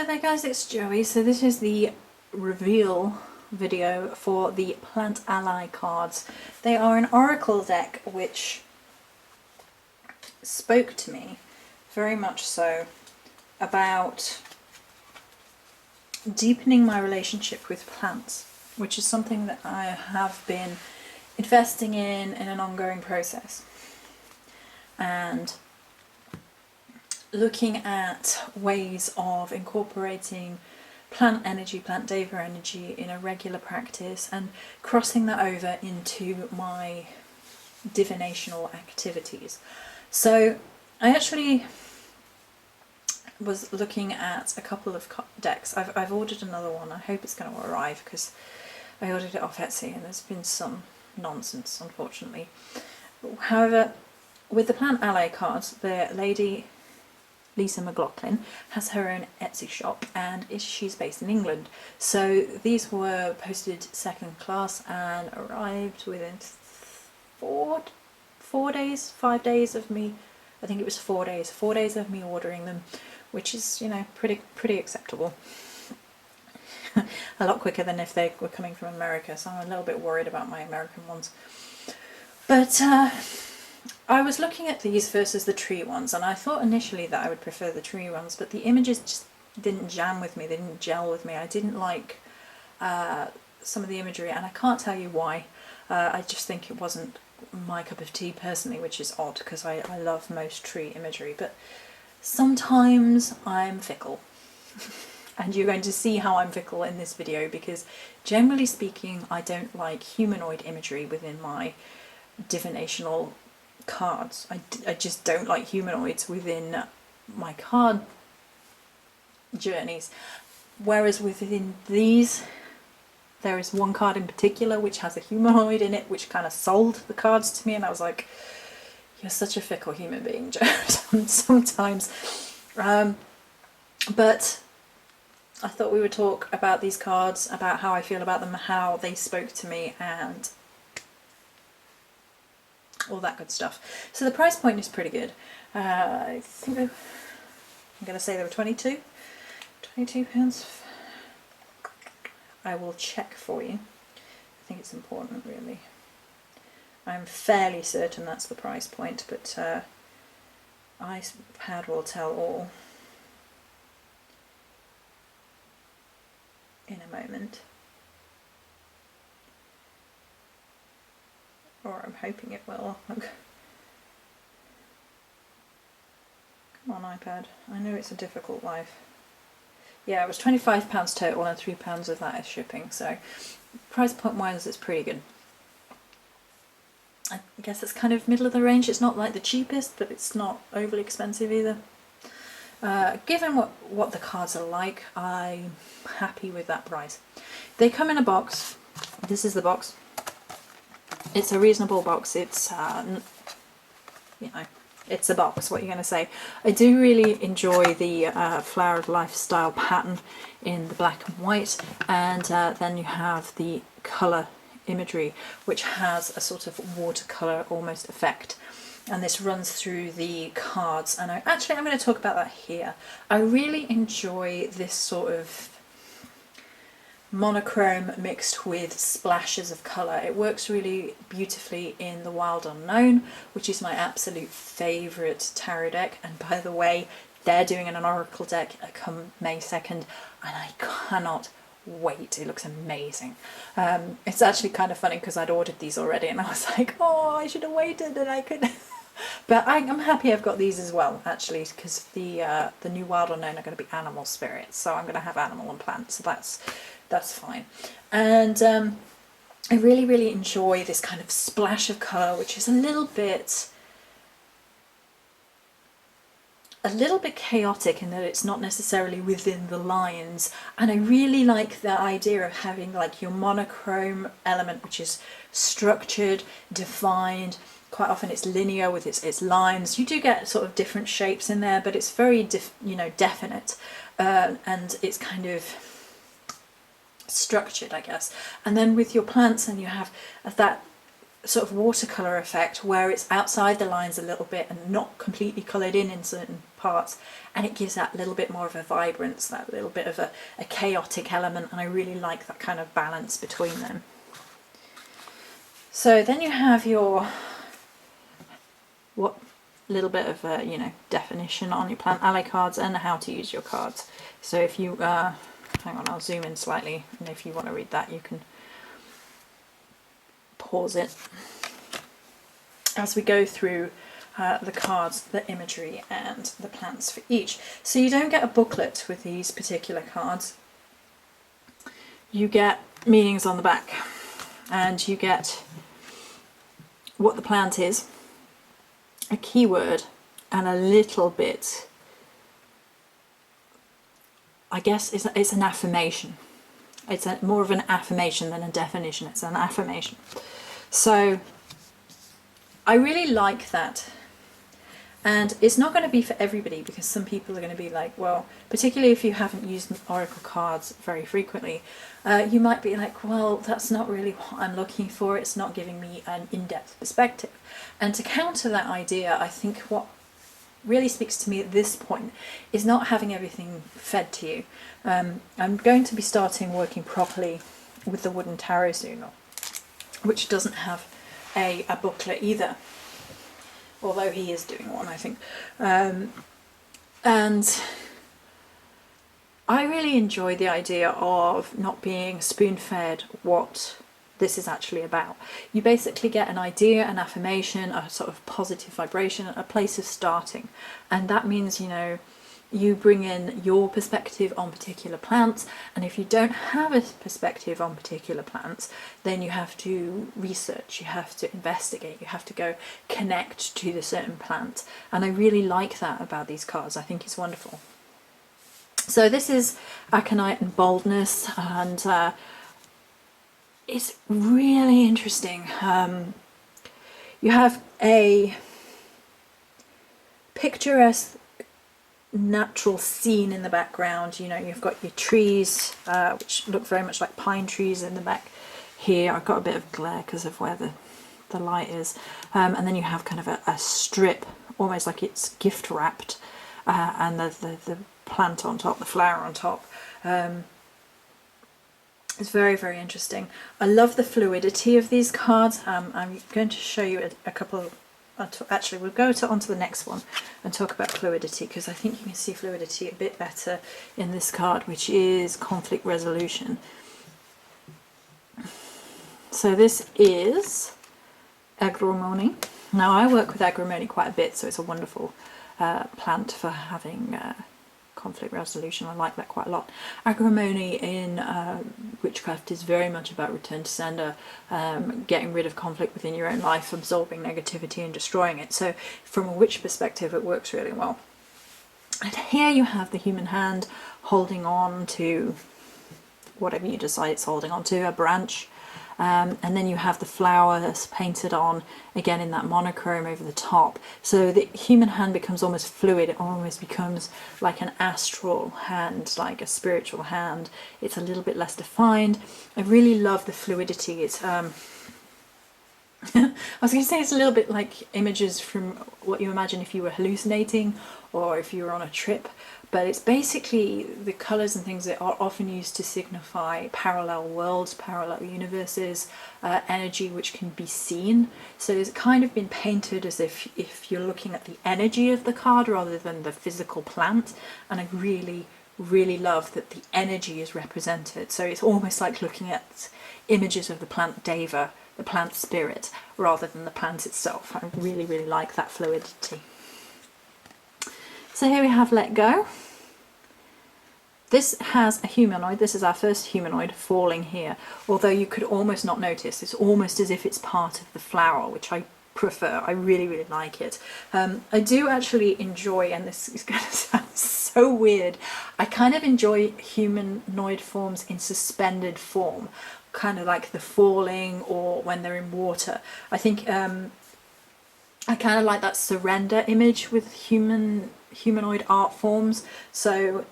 Hello there guys, it's Joey. So this is the reveal video for the Plant Ally cards. They are an oracle deck which spoke to me very much so about deepening my relationship with plants, which is something that I have been investing in an ongoing process. And looking at ways of incorporating plant energy, plant deva energy in a regular practice and crossing that over into my divinational activities. So I actually was looking at a couple of decks. I've ordered another one. I hope it's going to arrive because I ordered it off Etsy and there's been some nonsense, unfortunately. However, with the Plant Ally cards, the lady Lisa McLaughlin has her own Etsy shop and she's based in England. So these were posted second class and arrived within 5 days of me. I think it was 4 days. 4 days of me ordering them, which is, you know, pretty acceptable. A lot quicker than if they were coming from America, so I'm a little bit worried about my American ones. But I was looking at these versus the tree ones, and I thought initially that I would prefer the tree ones, but the images just didn't jam with me, they didn't gel with me. I didn't like some of the imagery, and I can't tell you why. I just think it wasn't my cup of tea personally, which is odd because I love most tree imagery, but sometimes I'm fickle. And you're going to see how I'm fickle in this video because generally speaking I don't like humanoid imagery within my divinational cards. I just don't like humanoids within my card journeys, whereas within these there is one card in particular which has a humanoid in it, which kind of sold the cards to me, and I was like, you're such a fickle human being, Joe. Sometimes but I thought we would talk about these cards, about how I feel about them, how they spoke to me, and all that good stuff. So the price point is pretty good. I think I'm going to say they were £22. I will check for you. I think it's important, really. I'm fairly certain that's the price point, but iPad will tell all in a moment. Or I'm hoping it will. Come on, iPad. I know it's a difficult life. Yeah, it was £25 total and £3 of that is shipping, so price point wise it's pretty good. I guess it's kind of middle of the range. It's not like the cheapest, but it's not overly expensive either. Given what the cards are like, I'm happy with that price. They come in a box. This is the box. It's a reasonable box. It's you know, it's a box. What you're going to say? I do really enjoy the flowered lifestyle pattern in the black and white, and then you have the colour imagery, which has a sort of watercolour almost effect. And this runs through the cards, and I'm going to talk about that here. I really enjoy this sort of monochrome mixed with splashes of colour. It works really beautifully in the Wild Unknown, which is my absolute favourite tarot deck, and by the way, they're doing an oracle deck come May 2nd, and I cannot wait. It looks amazing. It's actually kind of funny because I'd ordered these already and I was like, oh, I should have waited and I could but I'm happy I've got these as well, actually, because the new Wild Unknown are going to be animal spirits, so I'm going to have animal and plant, so that's fine. And I really enjoy this kind of splash of colour, which is a little bit chaotic in that it's not necessarily within the lines, and I really like the idea of having like your monochrome element, which is structured, defined. Quite often it's linear with its lines. You do get sort of different shapes in there, but it's very definite, and it's kind of structured, I guess. And then with your plants, and you have that sort of watercolour effect where it's outside the lines a little bit and not completely coloured in certain parts, and it gives that little bit more of a vibrance, that little bit of a chaotic element, and I really like that kind of balance between them. So then you have your what little bit of definition on your plant ally cards and how to use your cards. So if you hang on, I'll zoom in slightly, and if you want to read that you can pause it as we go through the cards, the imagery and the plants for each. So you don't get a booklet with these particular cards, you get meanings on the back, and you get what the plant is, a keyword, and a little bit, I guess it's an affirmation. It's more of an affirmation than a definition. It's an affirmation. So I really like that. And it's not going to be for everybody, because some people are going to be like, well, particularly if you haven't used oracle cards very frequently, you might be like, well, that's not really what I'm looking for. It's not giving me an in-depth perspective. And to counter that idea, I think what really speaks to me at this point is not having everything fed to you. I'm going to be starting working properly with the wooden tarot soon, which doesn't have a booklet either, although he is doing one, I think. And I really enjoy the idea of not being spoon-fed what this is actually about. You basically get an idea, an affirmation, a sort of positive vibration, a place of starting. And that means, you bring in your perspective on particular plants, and if you don't have a perspective on particular plants, then you have to research, you have to investigate, you have to go connect to the certain plant. And I really like that about these cards. I think it's wonderful. So this is Aconite and Boldness, and it's really interesting. You have a picturesque natural scene in the background. You've got your trees, which look very much like pine trees in the back here. I've got a bit of glare because of where the light is, and then you have kind of a strip, almost like it's gift wrapped, and the plant on top, the flower on top. It's very, very interesting. I love the fluidity of these cards. I'm going to show you a couple. Actually, we'll go onto the next one and talk about fluidity, because I think you can see fluidity a bit better in this card, which is conflict resolution. So this is Agrimony. Now, I work with Agrimony quite a bit, so it's a wonderful plant for having conflict resolution. I like that quite a lot. Agrimony in witchcraft is very much about return to sender, getting rid of conflict within your own life, absorbing negativity and destroying it. So from a witch perspective, it works really well. And here you have the human hand holding on to whatever you decide it's holding on to, a branch. And then you have the flower that's painted on, again in that monochrome over the top. So the human hand becomes almost fluid, it almost becomes like an astral hand, like a spiritual hand. It's a little bit less defined. I really love the fluidity. It's I was going to say it's a little bit like images from what you imagine if you were hallucinating or if you were on a trip, but it's basically the colours and things that are often used to signify parallel worlds, parallel universes, energy which can be seen. So it's kind of been painted as if you're looking at the energy of the card rather than the physical plant, and I really, really love that the energy is represented. So it's almost like looking at images of the plant Deva, the plant spirit, rather than the plant itself. I really, really like that fluidity. So here we have Let Go. This has a humanoid. This is our first humanoid falling here, although you could almost not notice. It's almost as if it's part of the flower, which I prefer. I really, really like it. I do actually enjoy, and this is going to sound so weird, I kind of enjoy humanoid forms in suspended form, kind of like the falling or when they're in water. I think I kind of like that surrender image with humanoid art forms, so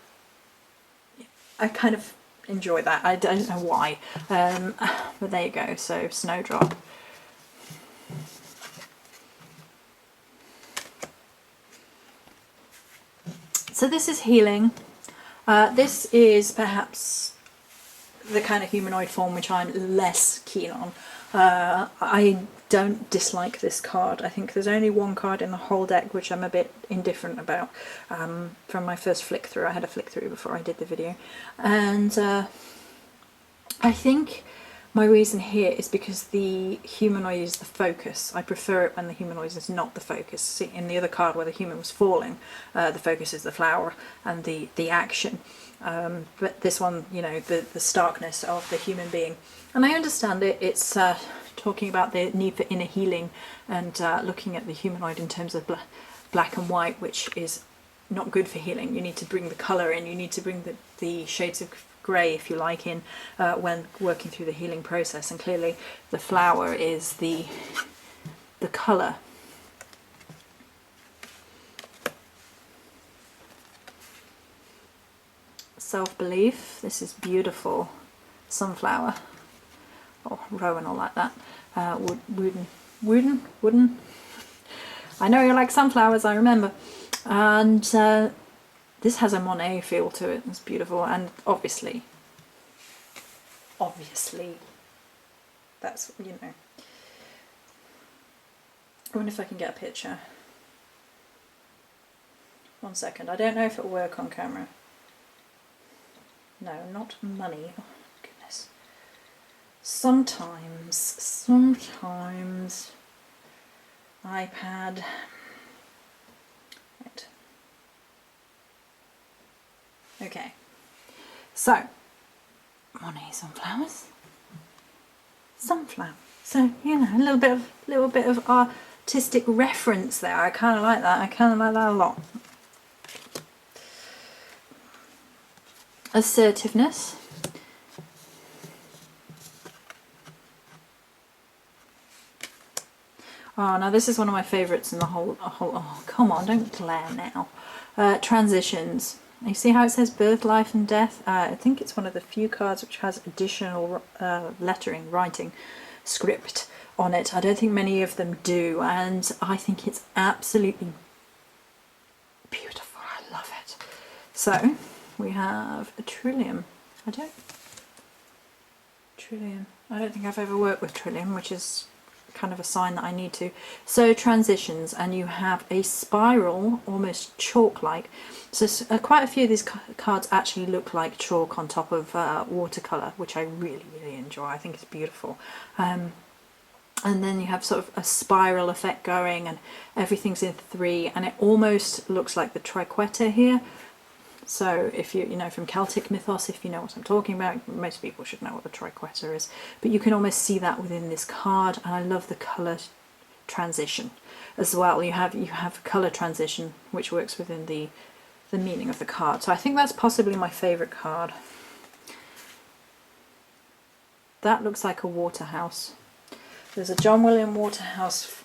I kind of enjoy that. I don't know why, but there you go. So Snowdrop. So this is healing. This is perhaps the kind of humanoid form which I'm less keen on. I don't dislike this card. I think there's only one card in the whole deck which I'm a bit indifferent about from my first flick through. I had a flick through before I did the video, and I think my reason here is because the humanoid is the focus. I prefer it when the humanoid is not the focus. See, in the other card where the human was falling, the focus is the flower and the action. But this one, you know, the starkness of the human being. And I understand it. It's talking about the need for inner healing and looking at the humanoid in terms of black and white, which is not good for healing. You need to bring the colour in. You need to bring the shades of grey, if you like, in when working through the healing process. And clearly the flower is the colour. Self-belief. This is beautiful. Sunflower or rowan or like that. Wooden. I know you like sunflowers, I remember. And this has a Monet feel to it. It's beautiful, and obviously, that's, you know. I wonder if I can get a picture. 1 second. I don't know if it'll work on camera. No, not money. Oh, goodness. Sometimes iPad. Right. Okay. So, Monet sunflowers. Sunflower. So, you know, a little bit of artistic reference there. I kind of like that. I kind of like that a lot. Assertiveness. Oh, now this is one of my favourites in the whole. Oh, come on, don't glare now. Transitions. You see how it says birth, life, and death? I think it's one of the few cards which has additional lettering, writing, script on it. I don't think many of them do, and I think it's absolutely beautiful. I love it. So we have a Trillium. I don't think I've ever worked with Trillium, which is kind of a sign that I need to. So transitions, and you have a spiral, almost chalk-like. So quite a few of these cards actually look like chalk on top of watercolour, which I really enjoy. I think it's beautiful. And then you have sort of a spiral effect going, and everything's in 3, and it almost looks like the triquetra here. So if you know from Celtic mythos, if you know what I'm talking about, most people should know what the triquetra is, but you can almost see that within this card. And I love the colour transition as well. You have colour transition which works within the meaning of the card. So I think that's possibly my favourite card. That looks like a Waterhouse. There's a John William Waterhouse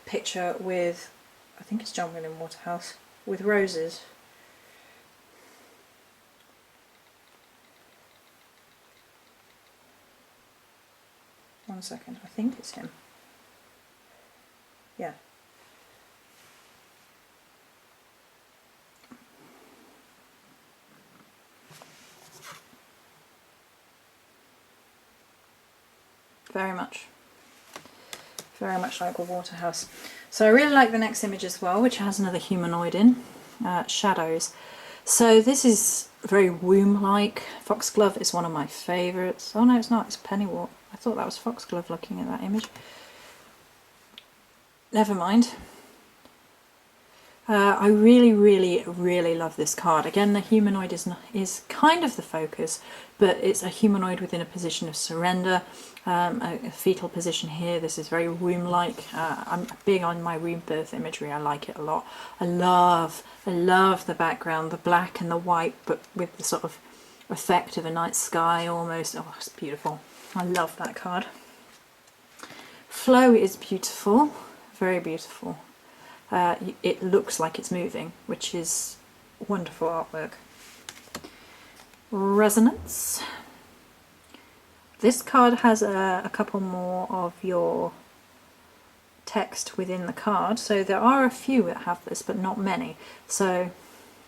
picture with, I think it's John William Waterhouse, with roses. One second, I think it's him. Yeah. Very much like a Waterhouse. So I really like the next image as well, which has another humanoid in, Shadows. So this is very womb-like. Foxglove is one of my favourites. Oh no, it's not, it's Pennywort. I thought that was Foxglove looking at that image. Never mind. I really love this card. Again, the humanoid is kind of the focus, but it's a humanoid within a position of surrender, a fetal position here. This is very womb-like. I'm big on my rebirth imagery. I like it a lot. I love the background, the black and the white, but with the sort of effect of a night sky almost. Oh, it's beautiful. I love that card. Flow is beautiful, very beautiful. It looks like it's moving, which is wonderful artwork. Resonance. This card has a couple more of your text within the card, so there are a few that have this, but not many. So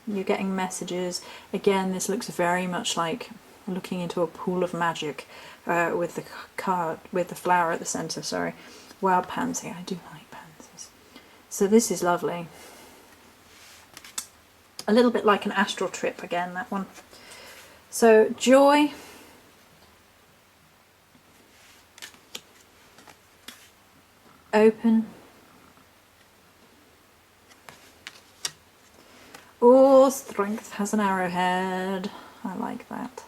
You're getting messages. Again, this looks very much like looking into a pool of magic with the card, with the flower at the centre, sorry. Wild pansy, I do like pansies. So this is lovely. A little bit like an astral trip again, that one. So joy. Open. Oh, strength has an arrowhead. I like that.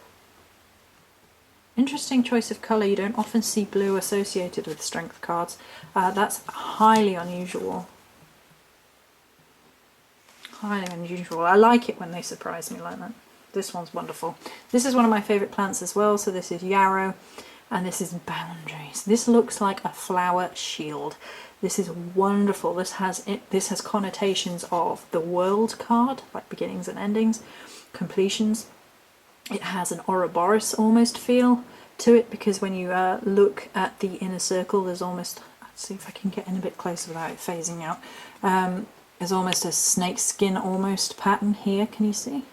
Interesting choice of colour. You don't often see blue associated with strength cards. That's highly unusual. Highly unusual. I like it when they surprise me like that. This one's wonderful. This is one of my favourite plants as well. So this is yarrow and this is boundaries. This looks like a flower shield. This is wonderful. This has connotations of the world card, like beginnings and endings, completions. It has an Ouroboros almost feel to it, because when you look at the inner circle, there's almost, let's see if I can get in a bit closer without it phasing out. There's almost a snake skin almost pattern here, can you see?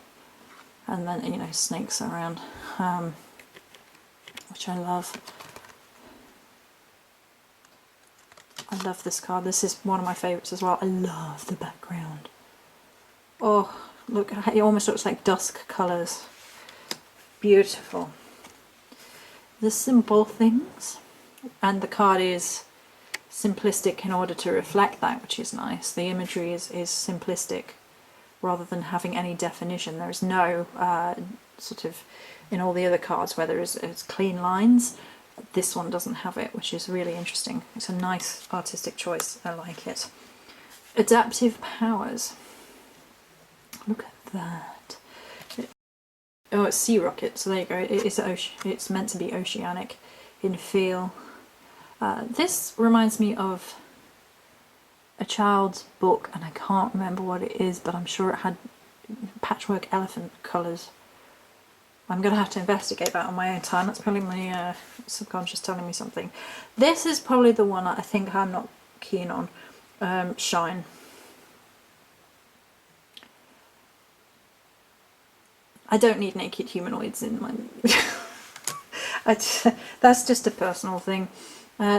And then, you know, snakes around, which I love. I love this card. This is one of my favourites as well. I love the background. Oh, look, it almost looks like dusk colours. Beautiful. The simple things. And the card is simplistic in order to reflect that, which is nice. The imagery is simplistic rather than having any definition. There's no sort of, in all the other cards where it's clean lines, this one doesn't have it, which is really interesting. It's a nice artistic choice. I like it. Adaptive powers. Look at that. Oh, it's sea rocket, so there you go. It's meant to be oceanic in feel. This reminds me of a child's book, and I can't remember what it is, but I'm sure it had patchwork elephant colours. I'm going to have to investigate that on my own time. That's probably my subconscious telling me something. This is probably the one I think I'm not keen on. Shine. I don't need naked humanoids in my... that's just a personal thing.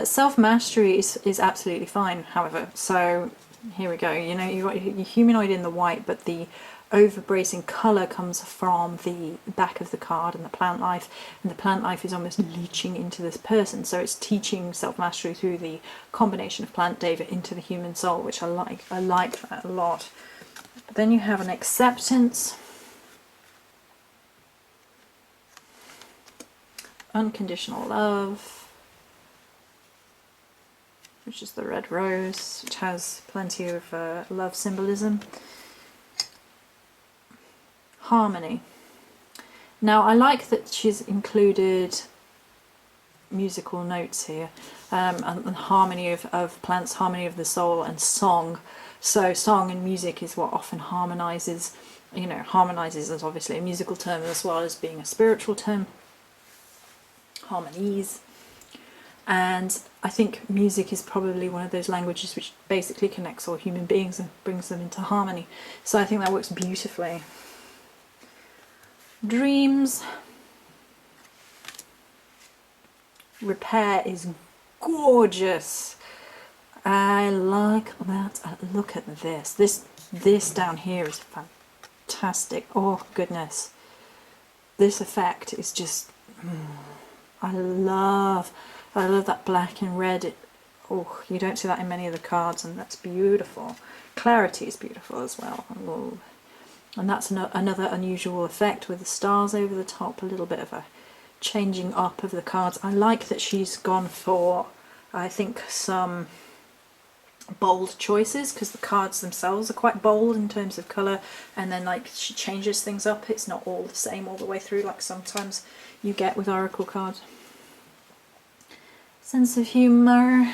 Self-mastery is absolutely fine, however. So here we go. You know, you've got your humanoid in the white, but the overbracing colour comes from the back of the card and the plant life, and the plant life is almost leaching into this person, so it's teaching self-mastery through the combination of plant deva into the human soul, which I like that a lot. But then you have an acceptance, unconditional love, which is the red rose, which has plenty of love symbolism. Harmony. Now I like that she's included musical notes here, and harmony of plants, harmony of the soul, and song. So song and music is what often harmonizes. You know, harmonizes is obviously a musical term as well as being a spiritual term. Harmonies. And I think music is probably one of those languages which basically connects all human beings and brings them into harmony. So I think that works beautifully. Dreams. Repair is gorgeous. I like that. Look at this. This down here is fantastic. Oh goodness. This effect is just... I love that black and red. Oh, you don't see that in many of the cards, and that's beautiful. Clarity is beautiful as well. Oh. And that's another unusual effect with the stars over the top, a little bit of a changing up of the cards. I like that she's gone for, I think, some bold choices, because the cards themselves are quite bold in terms of colour, and then like she changes things up. It's not all the same all the way through like sometimes you get with oracle cards. Sense of humour.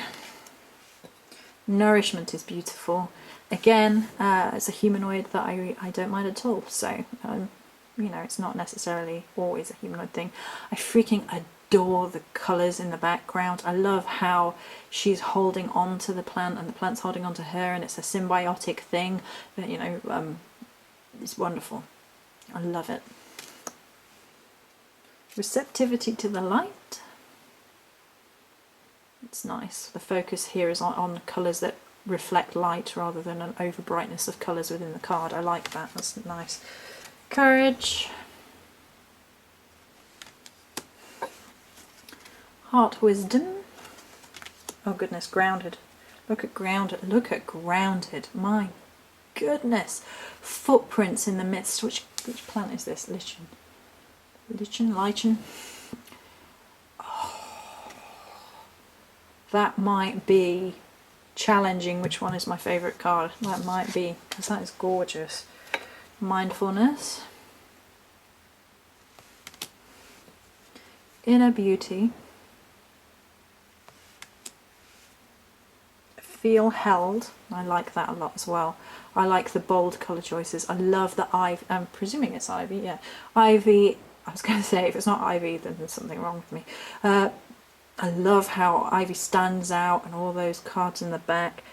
Nourishment is beautiful. Again, it's a humanoid that I don't mind at all, so you know, it's not necessarily always a humanoid thing. I freaking adore the colours in the background. I love how she's holding on to the plant and the plant's holding on to her, and it's a symbiotic thing that, you know, It's wonderful. I love it. Receptivity to the light. It's nice. The focus here is on colours that reflect light rather than an over brightness of colours within the card. I like that. That's nice. Courage. Heart wisdom. Oh goodness, grounded. Look at grounded. Look at grounded. My goodness. Footprints in the midst. Which plant is this? Lichen. Lichen. Oh, that might be challenging. Which one is my favourite card? That might be, because that is gorgeous. Mindfulness. Inner beauty. Feel held. I like that a lot as well. I like the bold colour choices. I love the ivy. I'm presuming it's ivy, yeah. Ivy, I was going to say, if it's not ivy, then there's something wrong with me. I love how ivy stands out and all those cards in the back,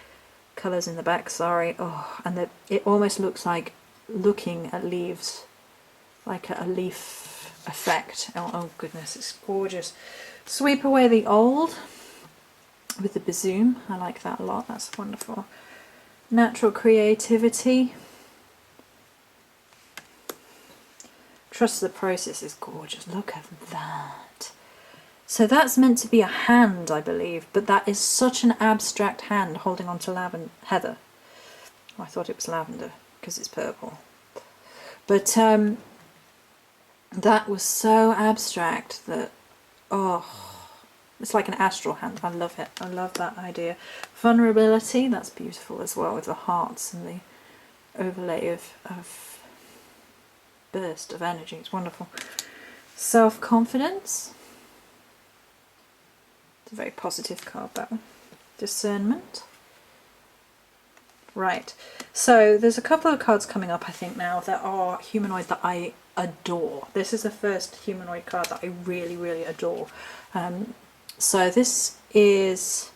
colours in the back, sorry. Oh, and it almost looks like looking at leaves, like a leaf effect. Oh goodness, it's gorgeous. Sweep away the old with the Bazoom. I like that a lot. That's wonderful. Natural creativity. Trust the process is gorgeous. Look at that. So that's meant to be a hand, I believe, but that is such an abstract hand holding on to heather. Oh, I thought it was lavender because it's purple. But that was so abstract that, oh, it's like an astral hand. I love it. I love that idea. Vulnerability, that's beautiful as well, with the hearts and the overlay of burst of energy. It's wonderful. Self-confidence. It's a very positive card, that one. Discernment. Right. So there's a couple of cards coming up, I think, now that are humanoid that I adore. This is the first humanoid card that I really, really adore. So this is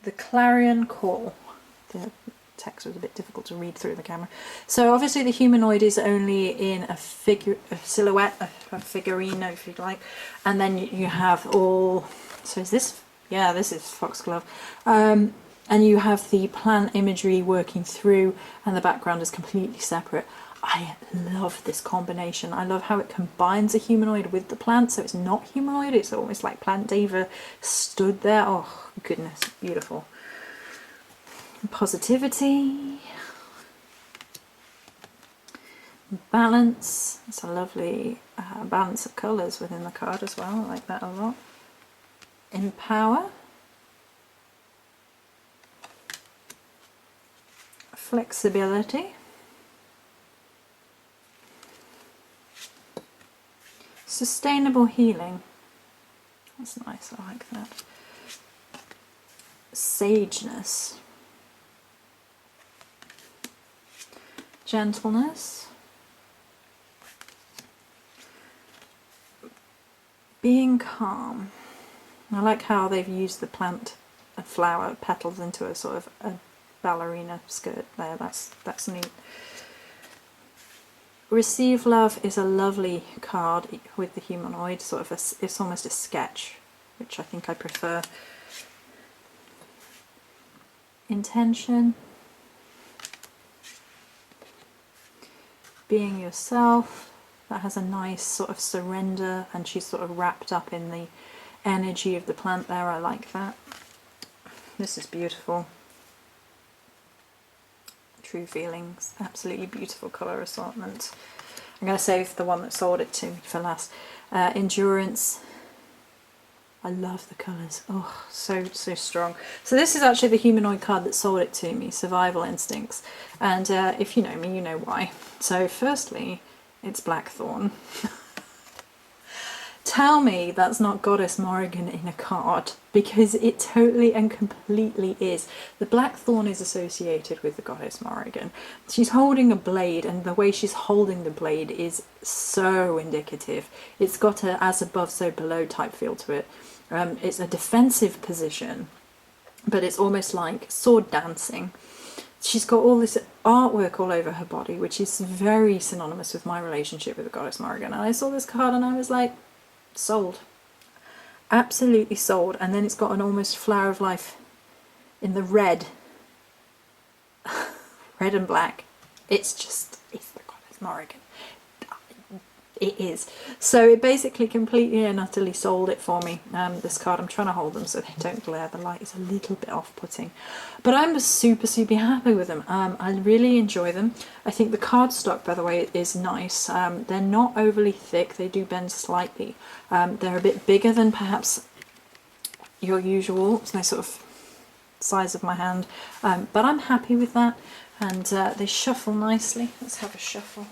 the Clarion Call. The text was a bit difficult to read through the camera. So obviously the humanoid is only in a silhouette, a figurine, if you like, and then you have all. So is this? Yeah, this is foxglove. And you have the plant imagery working through, and the background is completely separate. I love this combination. I love how it combines a humanoid with the plant, so it's not humanoid, it's almost like Plant Deva stood there. Oh goodness, beautiful. Positivity. Balance. It's a lovely balance of colours within the card as well. I like that a lot. Empower. Flexibility. Sustainable healing. That's nice, I like that. Sageness. Gentleness. Being calm. I like how they've used the plant and flower petals into a sort of a ballerina skirt there. That's neat. Receive Love is a lovely card with the humanoid, sort of it's almost a sketch, which I think I prefer. Intention. Being yourself. That has a nice sort of surrender, and she's sort of wrapped up in the energy of the plant there. I like that. This is beautiful. True Feelings, absolutely beautiful colour assortment. I'm going to save the one that sold it to me for last. Endurance. I love the colours. Oh, so strong. So this is actually the humanoid card that sold it to me, Survival Instincts. And if you know me, you know why. So firstly, it's Blackthorn. Tell me that's not Goddess Morrigan in a card, because it totally and completely is. The Blackthorn is associated with the Goddess Morrigan. She's holding a blade, and the way she's holding the blade is so indicative. It's got a as above so below type feel to it. It's a defensive position, but it's almost like sword dancing. She's got all this artwork all over her body, which is very synonymous with my relationship with the goddess Morrigan. And I saw this card and I was like, sold. Absolutely sold. And then it's got an almost flower of life in the red. Red and black. It's the goddess Morrigan. It is. So it basically completely and utterly sold it for me. This card, I'm trying to hold them so they don't glare. The light is a little bit off-putting. But I'm super happy with them. I really enjoy them. I think the cardstock, by the way, is nice. They're not overly thick. They do bend slightly. They're a bit bigger than perhaps your usual. It's my sort of size of my hand. But I'm happy with that. And they shuffle nicely. Let's have a shuffle.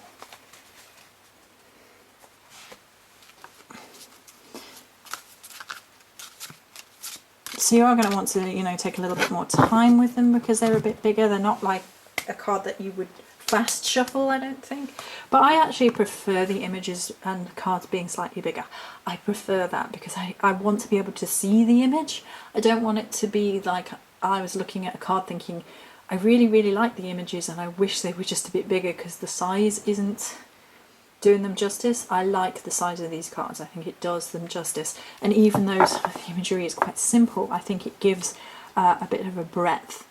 So you are going to want to, you know, take a little bit more time with them because they're a bit bigger. They're not like a card that you would fast shuffle, I don't think. But I actually prefer the images and cards being slightly bigger. I prefer that because I want to be able to see the image. I don't want it to be like I was looking at a card thinking, I really like the images and I wish they were just a bit bigger because the size isn't doing them justice. I like the size of these cards. I think it does them justice. And even though the imagery is quite simple, I think it gives a bit of a breadth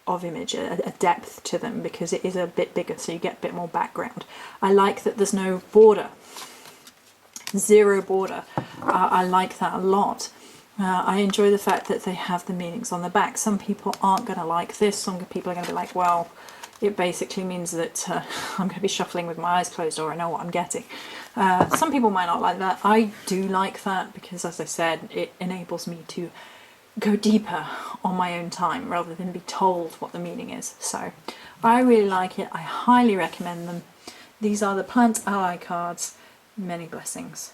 of image, a depth to them because it is a bit bigger, so you get a bit more background. I like that there's no border, zero border. I like that a lot. I enjoy the fact that they have the meanings on the back. Some people aren't going to like this. Some people are going to be like, well, it basically means that I'm going to be shuffling with my eyes closed or I know what I'm getting. Some people might not like that. I do like that because, as I said, it enables me to go deeper on my own time rather than be told what the meaning is. So I really like it. I highly recommend them. These are the Plant Ally cards. Many blessings.